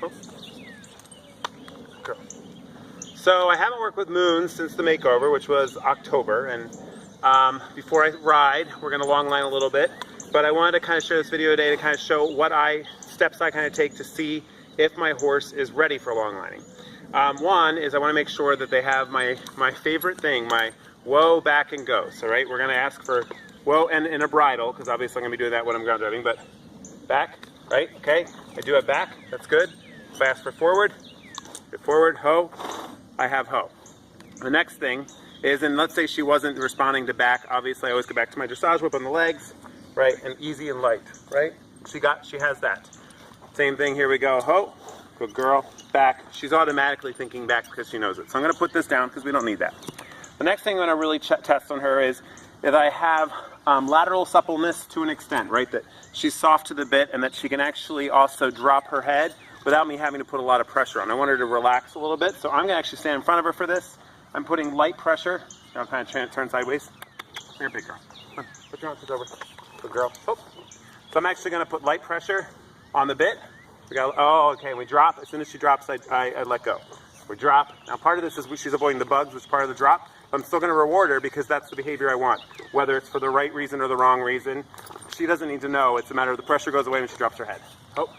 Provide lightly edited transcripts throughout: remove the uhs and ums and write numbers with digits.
Oh. Girl. So I haven't worked with moons since the makeover, which was October, and before I ride, we're going to long line a little bit, but I wanted to kind of share this video today to kind of show what steps I kind of take to see if my horse is ready for long lining. One is I want to make sure that they have my favorite thing, my whoa, back, and go. So right, we're going to ask for whoa and a bridle, because obviously I'm going to be doing that when I'm ground driving, but back, right, okay, I do have back, that's good. If I ask for forward, ho, I have ho. The next thing is, and let's say she wasn't responding to back, obviously I always go back to my dressage whip on the legs, right, and easy and light, right? She has that. Same thing, here we go, ho, good girl, back. She's automatically thinking back because she knows it. So I'm going to put this down because we don't need that. The next thing I'm going to really test on her is that I have lateral suppleness to an extent, right, that she's soft to the bit and that she can actually also drop her head without me having to put a lot of pressure on. I want her to relax a little bit, so I'm going to actually stand in front of her for this. I'm putting light pressure. I'm kind of turn sideways. Here, big girl. Come on, put your arms over. Good girl. Oh. So I'm actually going to put light pressure on the bit. We got, oh, okay, we drop. As soon as she drops, I let go. We drop. Now part of this is she's avoiding the bugs, which is part of the drop. But I'm still going to reward her because that's the behavior I want. Whether it's for the right reason or the wrong reason, she doesn't need to know. It's a matter of the pressure goes away when she drops her head. Oh,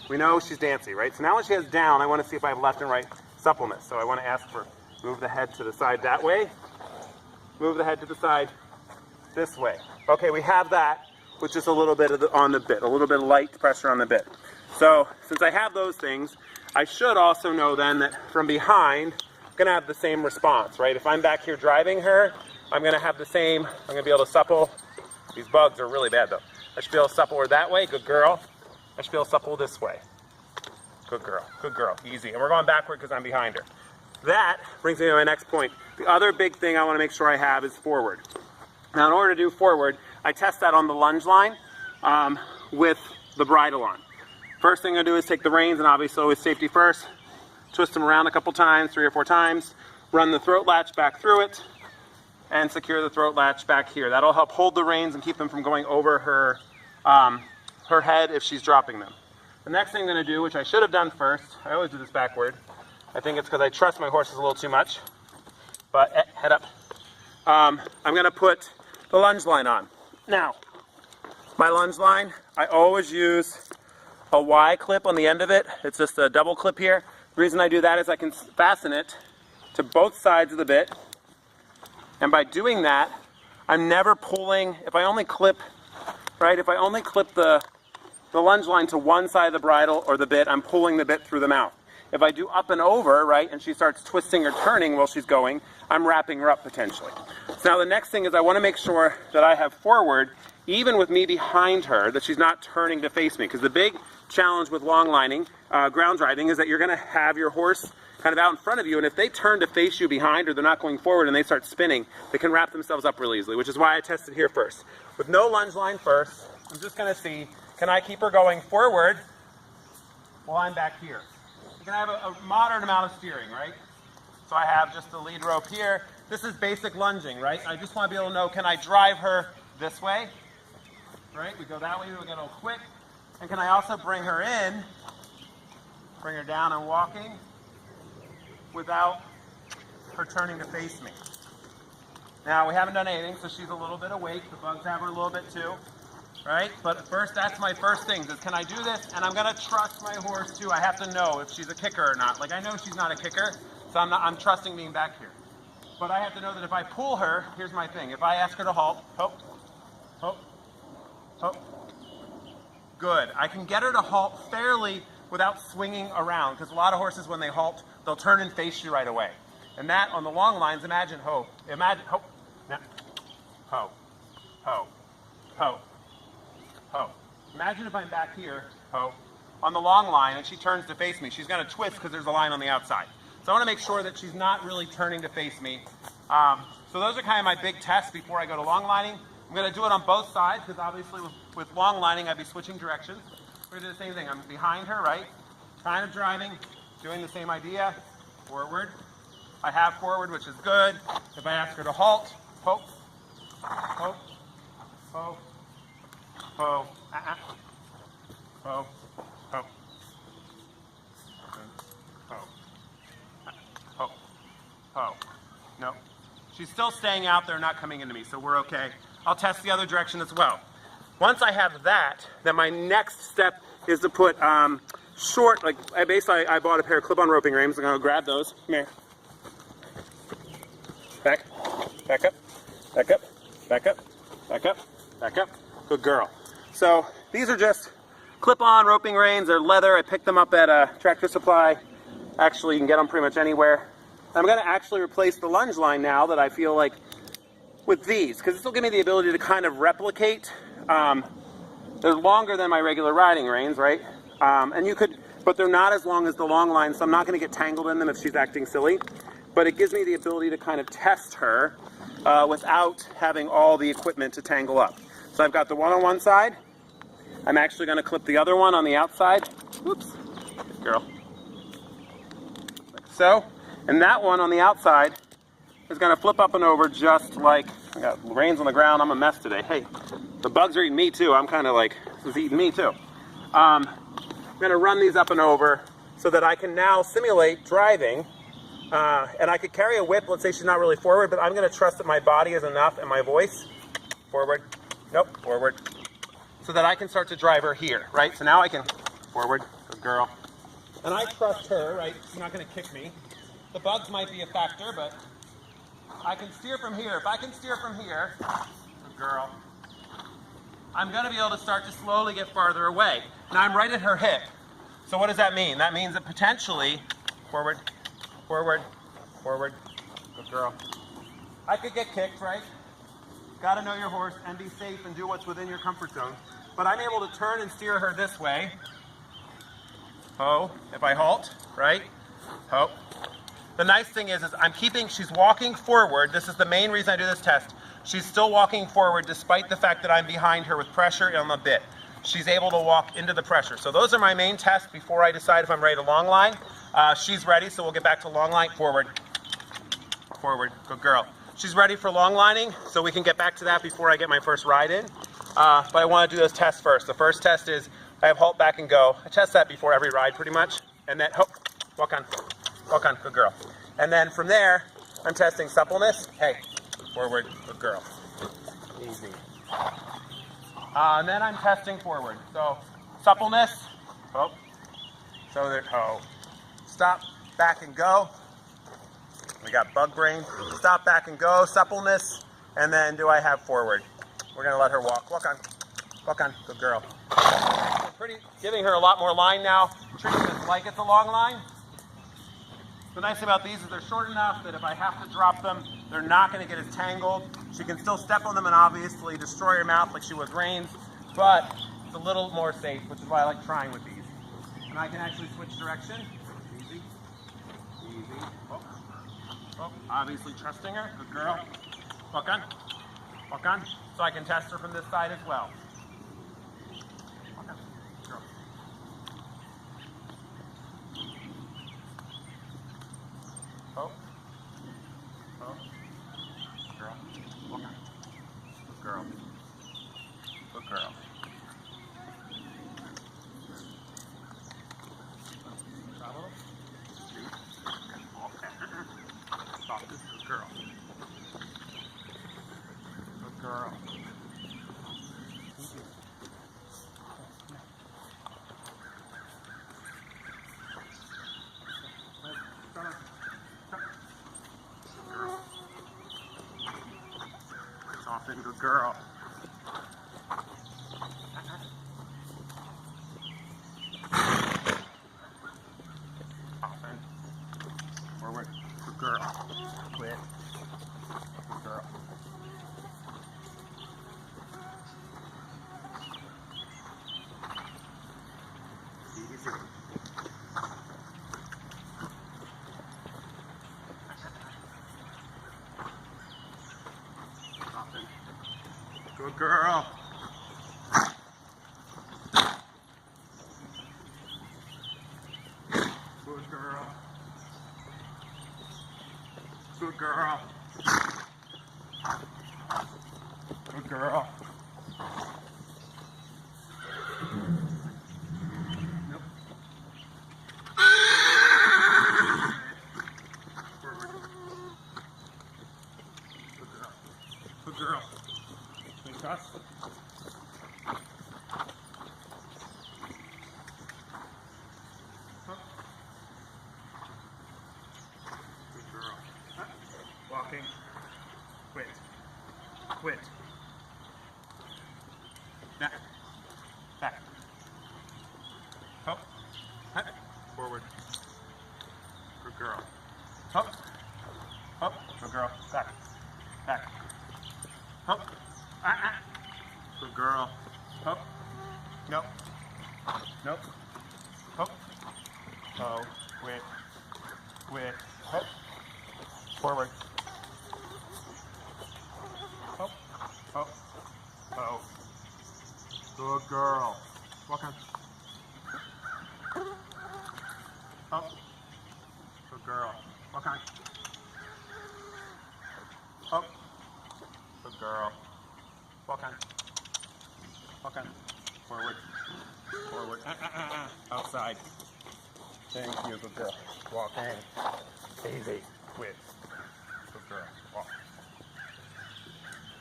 we know she's dancy, right? So now when she has down, I want to see if I have left and right suppleness. So I want to ask for move the head to the side that way. Move the head to the side this way. Okay, we have that with just a little bit of on the bit, a little bit of light pressure on the bit. So since I have those things, I should also know then that from behind, I'm going to have the same response, right? If I'm back here driving her, I'm going to have the same, I'm going to be able to supple. These bugs are really bad though. I should be able to supple her that way, good girl. I should be able to supple this way. Good girl, easy. And we're going backward because I'm behind her. That brings me to my next point. The other big thing I want to make sure I have is forward. Now in order to do forward, I test that on the lunge line with the bridle on. First thing I'm going to do is take the reins, and obviously always safety first. Twist them around a couple times, 3 or 4 times. Run the throat latch back through it, and secure the throat latch back here. That'll help hold the reins and keep them from going over her, her head if she's dropping them. The next thing I'm going to do, which I should have done first, I always do this backward. I think it's because I trust my horses a little too much. But head up. I'm going to put the lunge line on. Now, my lunge line, I always use a Y clip on the end of it. It's just a double clip here. The reason I do that is I can fasten it to both sides of the bit. And by doing that, I'm never pulling, if I only clip, right, if I only clip the lunge line to one side of the bridle or the bit, I'm pulling the bit through the mouth. If I do up and over, right, and she starts twisting or turning while she's going, I'm wrapping her up potentially. So now the next thing is I want to make sure that I have forward, even with me behind her, that she's not turning to face me. Because the big challenge with long lining, ground driving, is that you're going to have your horse kind of out in front of you, and if they turn to face you behind or they're not going forward and they start spinning, they can wrap themselves up really easily, which is why I tested here first. With no lunge line first, I'm just going to see, can I keep her going forward while I'm back here? You can have a moderate amount of steering, right? So I have just the lead rope here. This is basic lunging, right? I just want to be able to know, can I drive her this way? Right? We go that way, we get a little quick. And can I also bring her in, bring her down and walking without her turning to face me? Now, we haven't done anything, so she's a little bit awake. The bugs have her a little bit too. Right? But first, that's my first thing, is can I do this? And I'm going to trust my horse too. I have to know if she's a kicker or not. Like, I know she's not a kicker, so I'm trusting being back here. But I have to know that if I pull her, here's my thing. If I ask her to halt, ho, ho, ho, good. I can get her to halt fairly without swinging around, because a lot of horses, when they halt, they'll turn and face you right away. And that, on the long lines, imagine ho, now, ho, ho, ho. Ho. Imagine if I'm back here, ho, on the long line, and she turns to face me. She's going to twist because there's a line on the outside. So I want to make sure that she's not really turning to face me. So those are kind of my big tests before I go to long lining. I'm going to do it on both sides because obviously with long lining I'd be switching directions. We're going to do the same thing. I'm behind her, right? Kind of driving, doing the same idea. Forward. I have forward, which is good. If I ask her to halt, ho, ho, ho. Ho, ho, ho. She's still staying out there, not coming into me, so we're okay. I'll test the other direction as well. Once I have that, then my next step is to put short, like I bought a pair of clip-on roping reins. I'm gonna grab those. Come here. Back up, back up, back up, back up, back up. Good girl. So these are just clip-on roping reins. They're leather. I picked them up at Tractor Supply. Actually, you can get them pretty much anywhere. I'm going to actually replace the lunge line now that I feel like with these, because this will give me the ability to kind of replicate. They're longer than my regular riding reins, right? And you could, but they're not as long as the long line, so I'm not going to get tangled in them if she's acting silly. But it gives me the ability to kind of test her without having all the equipment to tangle up. So I've got the one on one side. I'm actually going to clip the other one on the outside. Oops, girl. Like so. And that one on the outside is going to flip up and over just like, I got reins on the ground. I'm a mess today. Hey, the bugs are eating me too. I'm kind of like, this is eating me too. I'm going to run these up and over so that I can now simulate driving. And I could carry a whip. Let's say she's not really forward, but I'm going to trust that my body is enough and my voice. Forward. Nope. Forward. So that I can start to drive her here, right? So now I can, forward, good girl. And I trust her, right? She's not going to kick me. The bugs might be a factor, but I can steer from here. If I can steer from here, good girl, I'm going to be able to start to slowly get farther away. Now I'm right at her hip. So what does that mean? That means that potentially, forward, forward, forward, good girl. I could get kicked, right? Got to know your horse and be safe and do what's within your comfort zone. But I'm able to turn and steer her this way. Oh, if I halt, right? Oh. The nice thing is she's walking forward. This is the main reason I do this test. She's still walking forward despite the fact that I'm behind her with pressure on the bit. She's able to walk into the pressure. So those are my main tests before I decide if I'm ready to long line. She's ready, so we'll get back to long line. Forward, forward, good girl. She's ready for long lining, so we can get back to that before I get my first ride in. But I want to do those tests first. The first test is I have halt, back, and go. I test that before every ride pretty much. And then, walk on. Walk on, good girl. And then from there, I'm testing suppleness. Hey, forward, good girl. Easy. And then I'm testing forward. So suppleness. Oh. So there. Oh. Stop, back, and go. We got bug brain. Stop, back, and go. Suppleness. And then do I have forward? We're gonna let her walk. Walk on. Walk on. Good girl. Giving her a lot more line now. Treating this like it's a long line. The nice thing about these is they're short enough that if I have to drop them, they're not going to get as tangled. She can still step on them and obviously destroy her mouth like she was reins, but it's a little more safe, which is why I like trying with these. And I can actually switch direction. Easy. Easy. Oh. Oh. Obviously trusting her. Good girl. Walk on. Walk on. So I can test her from this side as well. Walk on. Girl. Oh. Oh. Girl. Walk on. Good girl. Good girl. Stop a little. Stop this. Good girl. Good girl. Soften, good girl. Soften. Forward. Good girl. Quit. Good girl. Easy. Soften. Good girl. Good girl. Good girl. Good girl. Nope. Forward. Forward. Good girl. Up. Up. Good girl. Back. Back. Up. Good girl. Up. Nope. Nope. Up. Oh. Wait. Wait. Up. Forward. Up. Up. Oh. Good girl. Walk on. Up. Good girl. Walk on. Up. Good girl. Walk on. Walk on. Forward. Forward. Outside. Thank you. Good girl. Walking. Easy. Quit. Good girl. Walk.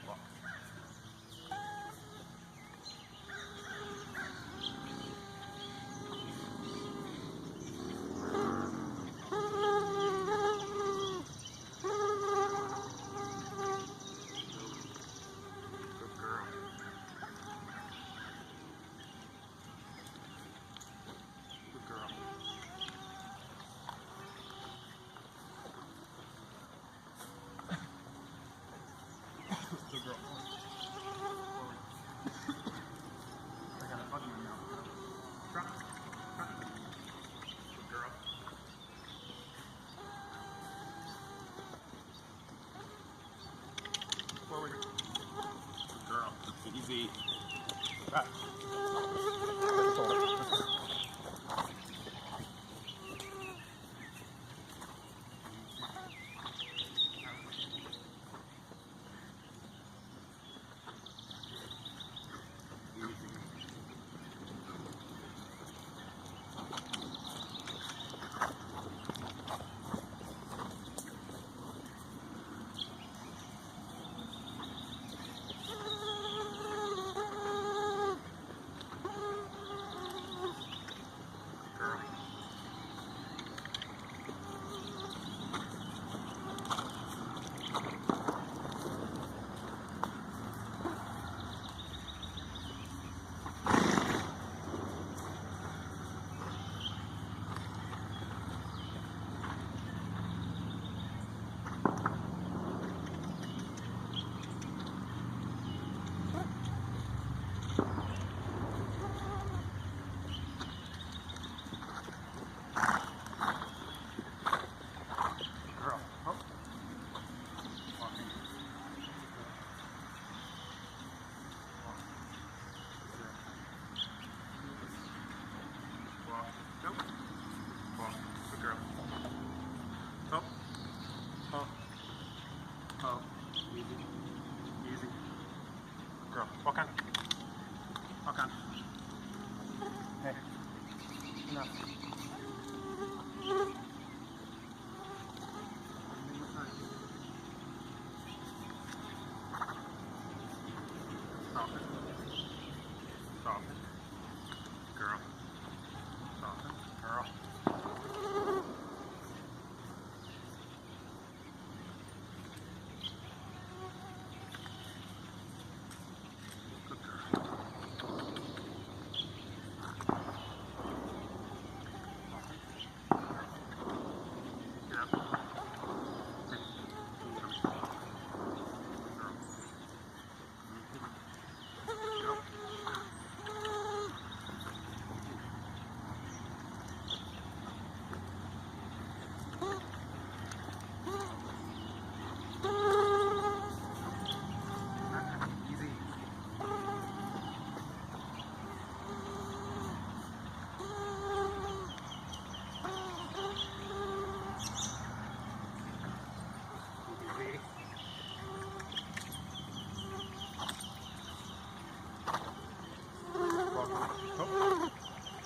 Walk. Good girl. Forward. I got a bug in my mouth. Drop. Drop. Good girl. Forward. Good girl. Easy. Back. Up. Up. Up. Easy. Easy. Girl, walk on. Walk on. Hey. Enough. Stop it. Stop it. Girl. Stop it. Girl.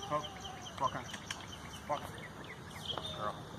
Walk on. Walk on. Walk on. Girl.